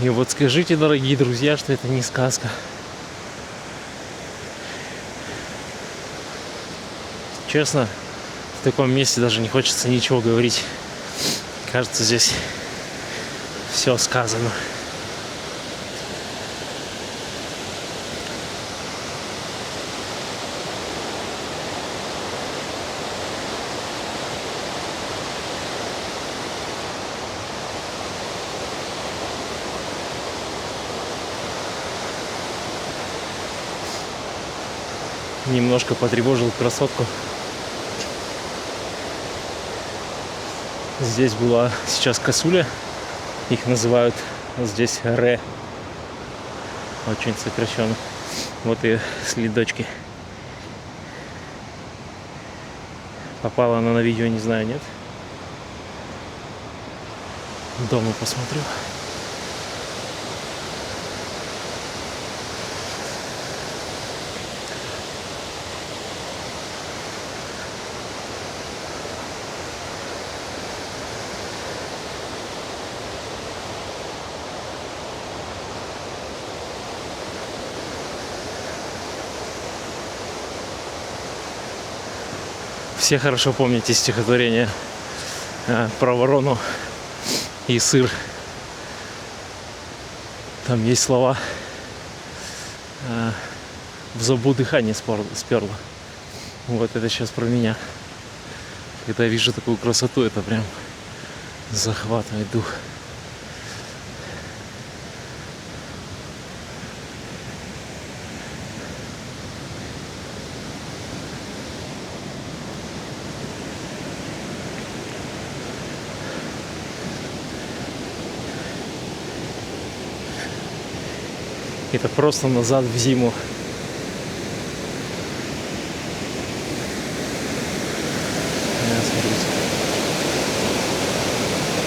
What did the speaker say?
И вот скажите, дорогие друзья, что это не сказка. Честно, в таком месте даже не хочется ничего говорить. Кажется, здесь все сказано. Немножко потревожил красотку. Здесь была сейчас косуля. Их называют здесь ре. Очень сокращенно. Вот и следочки. Попала она на видео, не знаю, нет. Дома посмотрю. Все хорошо помните стихотворение про ворону и сыр. Там есть слова «в зубу дыхание сперло». Вот это сейчас про меня. Когда я вижу такую красоту, это прям захватывает дух. Это просто назад в зиму.